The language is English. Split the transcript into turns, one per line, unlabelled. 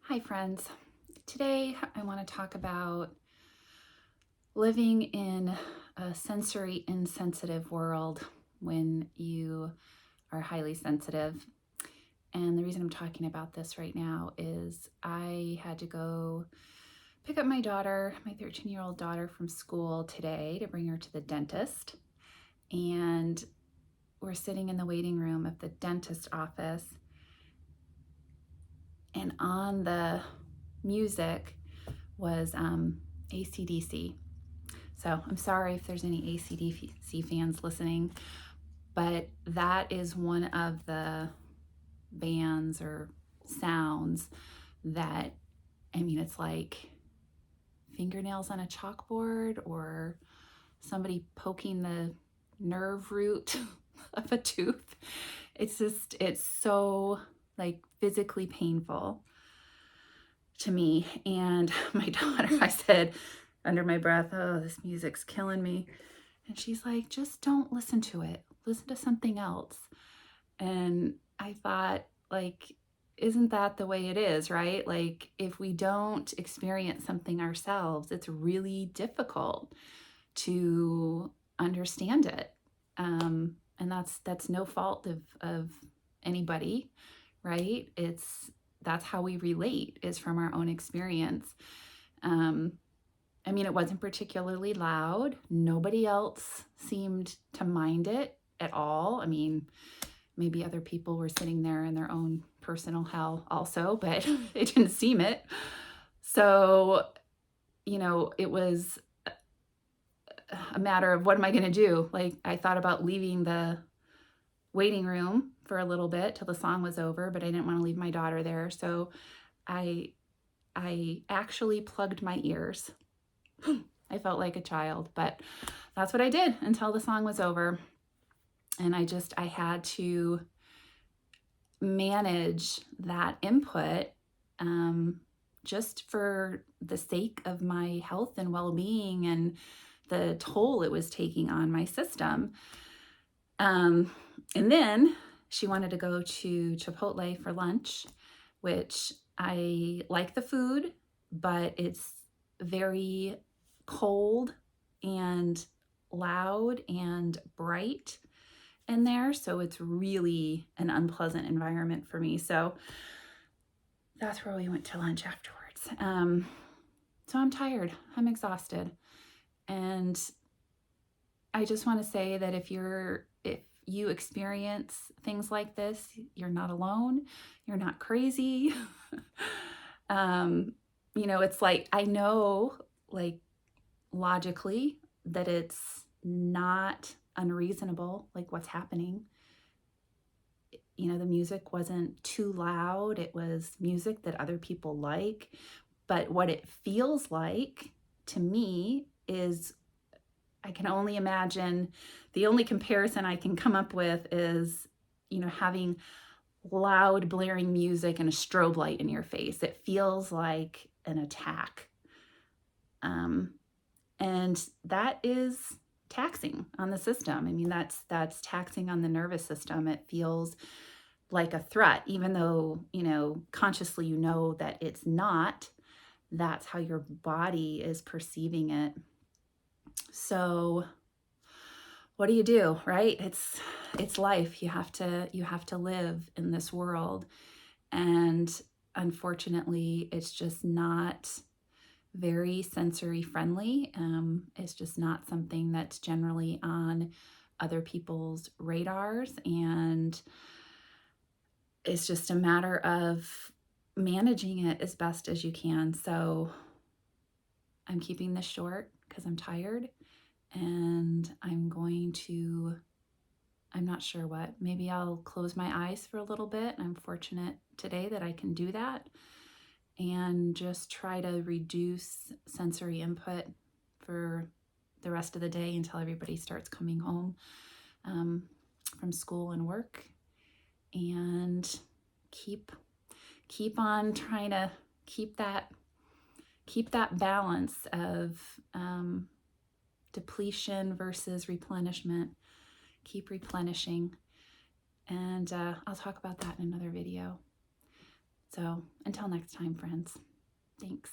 Hi friends. Today I want to talk about living in a sensory insensitive world when you are highly sensitive. And the reason I'm talking about this right now is I had to go pick up my daughter, my 13-year-old daughter from school today to bring her to the dentist. And we're sitting in the waiting room of the dentist office, and on the music was AC/DC. So I'm sorry if there's any AC/DC fans listening, but that is one of the bands or sounds that, it's like fingernails on a chalkboard or somebody poking the nerve root of a tooth. It's so like physically painful to me. And my daughter, I said under my breath, "Oh, this music's killing me." And she's like, "Just don't listen to it. Listen to something else." And I thought, like, isn't that the way it is, right? Like, if we don't experience something ourselves, it's really difficult to understand it. And that's no fault of anybody, right? That's how we relate, is from our own experience. It wasn't particularly loud. Nobody else seemed to mind it at all. Maybe other people were sitting there in their own personal hell also, but it didn't seem it. So, it was a matter of, what am I going to do? Like, I thought about leaving the waiting room for a little bit till the song was over, but I didn't want to leave my daughter there. So I actually plugged my ears. I felt like a child, but that's what I did until the song was over. And I had to manage that input, just for the sake of my health and well-being and the toll it was taking on my system. And then she wanted to go to Chipotle for lunch, which I like the food, but it's very cold and loud and bright in there. So it's really an unpleasant environment for me. So that's where we went to lunch afterwards. So I'm tired. I'm exhausted. And I just want to say that if you experience things like this, you're not alone. You're not crazy. It's like, I know, like, logically, that it's not unreasonable, like what's happening. The music wasn't too loud. It was music that other people like. But what it feels like to me is, I can only imagine, the only comparison I can come up with is, having loud blaring music and a strobe light in your face. It feels like an attack. And that is taxing on the system. That's taxing on the nervous system. It feels like a threat, even though, consciously that it's not. That's how your body is perceiving it. So what do you do, right? It's life. You have to live in this world. And unfortunately, it's just not very sensory friendly. It's just not something that's generally on other people's radars. And it's just a matter of managing it as best as you can. So I'm keeping this short because I'm tired, and I'm not sure what. Maybe I'll close my eyes for a little bit. I'm fortunate today that I can do that, and just try to reduce sensory input for the rest of the day until everybody starts coming home from school and work, and keep on trying to keep that balance of depletion versus replenishment. Keep replenishing. And I'll talk about that in another video. So until next time, friends, thanks.